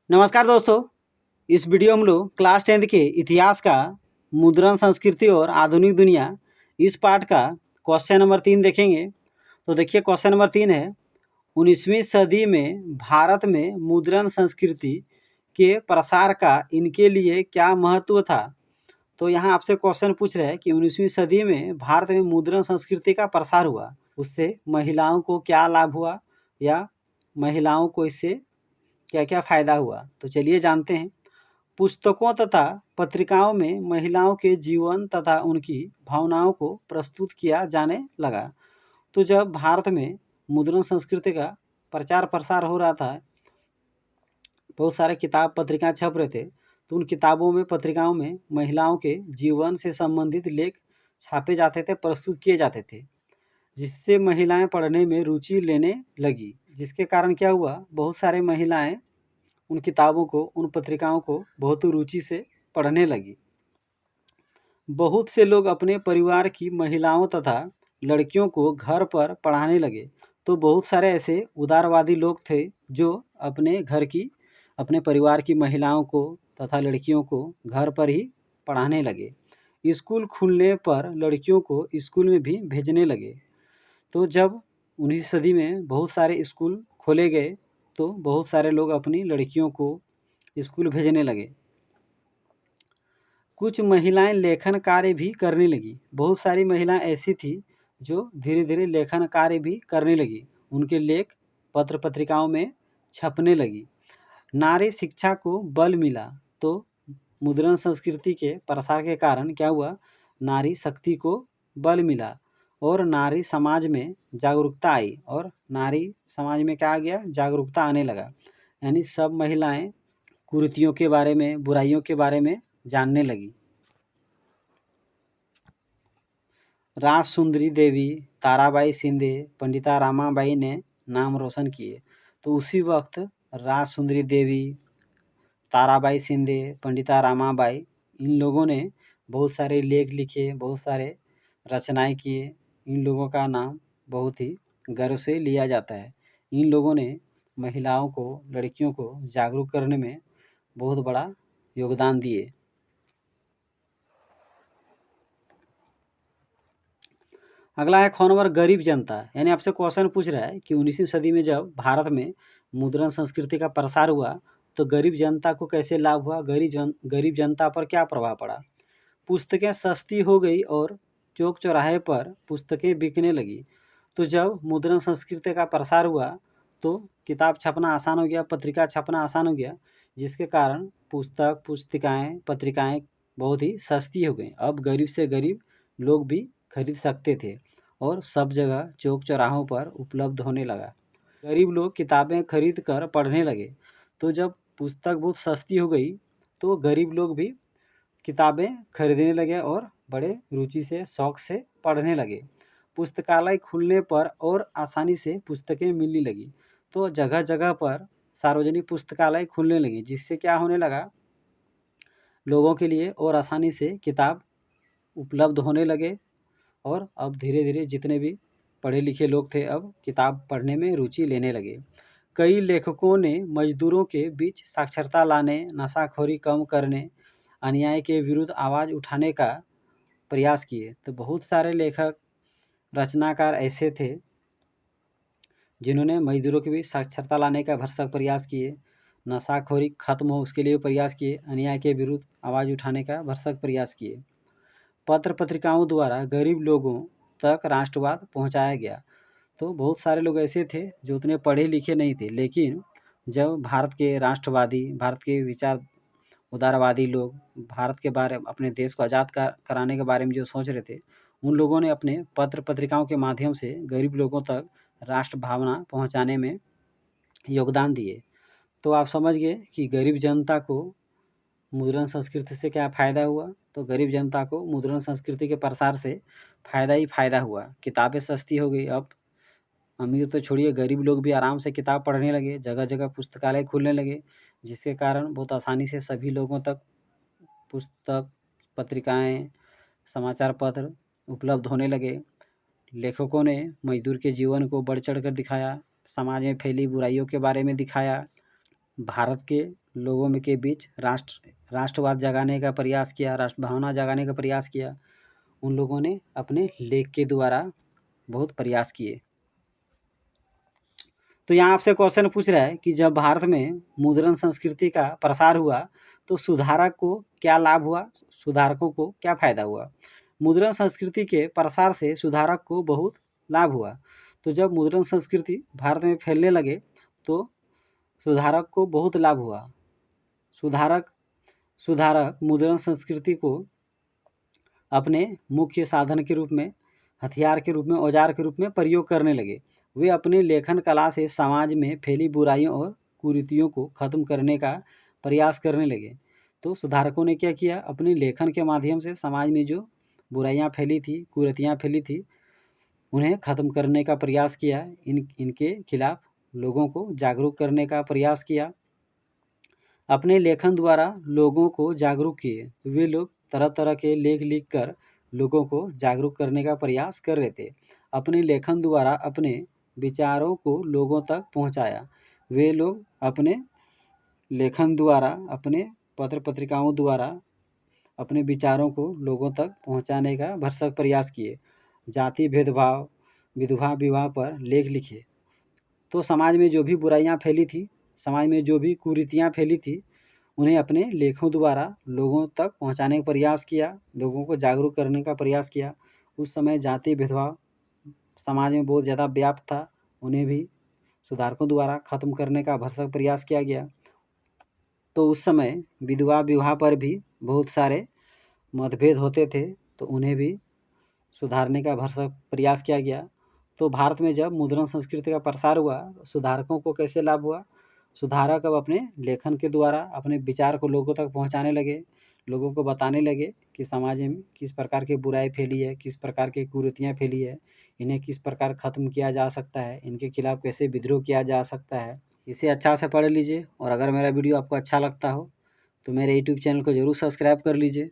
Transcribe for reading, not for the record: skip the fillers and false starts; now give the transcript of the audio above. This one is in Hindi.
नमस्कार दोस्तों। इस वीडियो में हम लोग क्लास 10 के इतिहास का मुद्रण संस्कृति और आधुनिक दुनिया इस पाठ का क्वेश्चन नंबर 3 देखेंगे। तो देखिए क्वेश्चन नंबर 3 है 19वीं सदी में भारत में मुद्रण संस्कृति के प्रसार का इनके लिए क्या महत्व था। तो यहाँ आपसे क्वेश्चन पूछ रहे हैं कि 19वीं सदी में भारत में मुद्रण संस्कृति का प्रसार हुआ, उससे महिलाओं को क्या लाभ हुआ या महिलाओं को इससे क्या क्या फायदा हुआ। तो चलिए जानते हैं। पुस्तकों तथा पत्रिकाओं में महिलाओं के जीवन तथा उनकी भावनाओं को प्रस्तुत किया जाने लगा। तो जब भारत में मुद्रण संस्कृति का प्रचार प्रसार हो रहा था, बहुत सारे किताब पत्रिकाएं छप रहे थे, तो उन किताबों में पत्रिकाओं में महिलाओं के जीवन से संबंधित लेख छापे जाते थे, प्रस्तुत किए जाते थे, जिससे महिलाएं पढ़ने में रुचि लेने लगी। जिसके कारण क्या हुआ, बहुत सारे महिलाएं उन किताबों को, उन पत्रिकाओं को बहुत रुचि से पढ़ने लगी। बहुत से लोग अपने परिवार की महिलाओं तथा लड़कियों को घर पर पढ़ाने लगे। तो बहुत सारे ऐसे उदारवादी लोग थे जो अपने घर की, अपने परिवार की महिलाओं को तथा लड़कियों को घर पर ही पढ़ाने लगे। स्कूल खुलने पर लड़कियों को स्कूल में भी भेजने लगे। तो जब 19वीं सदी में बहुत सारे स्कूल खोले गए, तो बहुत सारे लोग अपनी लड़कियों को स्कूल भेजने लगे। कुछ महिलाएं लेखन कार्य भी करने लगी। बहुत सारी महिलाएं ऐसी थी जो धीरे धीरे लेखन कार्य भी करने लगी। उनके लेख पत्र पत्रिकाओं में छपने लगी। नारी शिक्षा को बल मिला। तो मुद्रण संस्कृति के प्रसार के कारण क्या हुआ, नारी शक्ति को बल मिला और नारी समाज में जागरूकता आई। और नारी समाज में क्या आ गया, जागरूकता आने लगा। यानी सब महिलाएं कुरीतियों के बारे में, बुराइयों के बारे में जानने लगी। राजसुंदरी देवी, ताराबाई शिंदे, पंडिता रामाबाई ने नाम रोशन किए। तो उसी वक्त राजसुंदरी देवी, ताराबाई शिंदे, पंडिता रामाबाई, इन लोगों ने बहुत सारे लेख लिखे, बहुत सारे रचनाएं किए। इन लोगों का नाम बहुत ही गर्व से लिया जाता है। इन लोगों ने महिलाओं को, लड़कियों को जागरूक करने में बहुत बड़ा योगदान दिए। अगला है ख नंबर गरीब जनता। यानी आपसे क्वेश्चन पूछ रहा है कि 19वीं सदी में जब भारत में मुद्रण संस्कृति का प्रसार हुआ, तो गरीब जनता को कैसे लाभ हुआ, गरीब जनता पर क्या प्रभाव पड़ा। पुस्तकें सस्ती हो गई और चौक चौराहे पर पुस्तकें बिकने लगी। तो जब मुद्रण संस्कृति का प्रसार हुआ, तो किताब छपना आसान हो गया, पत्रिका छपना आसान हो गया, जिसके कारण पुस्तिकाएँ, पत्रिकाएँ बहुत ही सस्ती हो गई। अब गरीब से गरीब लोग भी खरीद सकते थे और सब जगह चौक चौराहों पर उपलब्ध होने लगा। गरीब लोग किताबें खरीद कर पढ़ने लगे। तो जब पुस्तक बहुत सस्ती हो गई, तो गरीब लोग भी किताबें खरीदने लगे और बड़े रुचि से, शौक से पढ़ने लगे। पुस्तकालय खुलने पर और आसानी से पुस्तकें मिलने लगी। तो जगह जगह पर सार्वजनिक पुस्तकालय खुलने लगी, जिससे क्या होने लगा, लोगों के लिए और आसानी से किताब उपलब्ध होने लगे। और अब धीरे धीरे जितने भी पढ़े लिखे लोग थे, अब किताब पढ़ने में रुचि लेने लगे। कई लेखकों ने मजदूरों के बीच साक्षरता लाने, नशाखोरी कम करने, अन्याय के विरुद्ध आवाज़ उठाने का प्रयास किए। तो बहुत सारे लेखक, रचनाकार ऐसे थे जिन्होंने मजदूरों के बीच साक्षरता लाने का भरसक प्रयास किए, नशाखोरी खत्म हो उसके लिए प्रयास किए, अन्याय के विरुद्ध आवाज़ उठाने का भरसक प्रयास किए। पत्र पत्रिकाओं द्वारा गरीब लोगों तक राष्ट्रवाद पहुंचाया गया। तो बहुत सारे लोग ऐसे थे जो उतने पढ़े लिखे नहीं थे, लेकिन जब भारत के राष्ट्रवादी, भारत के विचार उदारवादी लोग भारत के बारे में, अपने देश को आज़ाद कराने के बारे में जो सोच रहे थे, उन लोगों ने अपने पत्र पत्रिकाओं के माध्यम से गरीब लोगों तक राष्ट्र भावना पहुंचाने में योगदान दिए। तो आप समझ गए कि गरीब जनता को मुद्रण संस्कृति से क्या फ़ायदा हुआ। तो गरीब जनता को मुद्रण संस्कृति के प्रसार से फ़ायदा ही फ़ायदा हुआ। किताबें सस्ती हो गई। अब अमीर तो छोड़िए, गरीब लोग भी आराम से किताब पढ़ने लगे, जगह जगह पुस्तकालय खुलने लगे, जिसके कारण बहुत आसानी से सभी लोगों तक पुस्तक, पत्रिकाएँ, समाचार पत्र उपलब्ध होने लगे। लेखकों ने मजदूर के जीवन को बढ़ चढ़ कर दिखाया, समाज में फैली बुराइयों के बारे में दिखाया, भारत के लोगों में के बीच राष्ट्रवाद जगाने का प्रयास किया, राष्ट्र भावना जगाने का प्रयास किया। उन लोगों ने अपने लेख के द्वारा बहुत प्रयास किए। तो यहाँ आपसे क्वेश्चन पूछ रहा है कि जब भारत में मुद्रण संस्कृति का प्रसार हुआ तो सुधारक को क्या लाभ हुआ, सुधारकों को क्या फायदा हुआ। मुद्रण संस्कृति के प्रसार से सुधारक को बहुत लाभ हुआ। तो जब मुद्रण संस्कृति भारत में फैलने लगे तो सुधारक को बहुत लाभ हुआ। सुधारक मुद्रण संस्कृति को अपने मुख्य साधन के रूप में, हथियार के रूप में, औजार के रूप में प्रयोग करने लगे। वे अपने लेखन कला से समाज में फैली बुराइयों और कुरीतियों को खत्म करने का प्रयास करने लगे। तो सुधारकों ने क्या किया, अपने लेखन के माध्यम से समाज में जो बुराइयां फैली थी, कुरीतियां फैली थी, उन्हें खत्म करने का प्रयास किया। इनके खिलाफ लोगों को जागरूक करने का प्रयास किया। अपने लेखन द्वारा लोगों को जागरूक किए। वे लोग तरह तरह के लेख लिखकर लोगों को जागरूक करने का प्रयास कर रहे थे। अपने लेखन द्वारा अपने विचारों को लोगों तक पहुंचाया। वे लोग अपने लेखन द्वारा, अपने पत्र पत्रिकाओं द्वारा अपने विचारों को लोगों तक पहुंचाने का भरसक प्रयास किए। जाति भेदभाव, विधवा विवाह पर लेख लिखे। तो समाज में जो भी बुराइयां फैली थी, समाज में जो भी कुरीतियां फैली थी, उन्हें अपने लेखों द्वारा लोगों तक पहुंचाने का प्रयास किया, लोगों को जागरूक करने का प्रयास किया। उस समय जाति भेदभाव समाज में बहुत ज़्यादा व्याप्त था, उन्हें भी सुधारकों द्वारा खत्म करने का भरसक प्रयास किया गया। तो उस समय विधवा विवाह पर भी बहुत सारे मतभेद होते थे, तो उन्हें भी सुधारने का भरसक प्रयास किया गया। तो भारत में जब मुद्रण संस्कृति का प्रसार हुआ, सुधारकों को कैसे लाभ हुआ। सुधारक अब अपने लेखन के द्वारा अपने विचार को लोगों तक पहुंचाने लगे, लोगों को बताने लगे कि समाज में किस प्रकार की बुराई फैली है, किस प्रकार की कुरीतियाँ फैली है, इन्हें किस प्रकार खत्म किया जा सकता है, इनके खिलाफ कैसे विद्रोह किया जा सकता है। इसे अच्छा से पढ़ लीजिए। और अगर मेरा वीडियो आपको अच्छा लगता हो तो मेरे यूट्यूब चैनल को ज़रूर सब्सक्राइब कर लीजिए।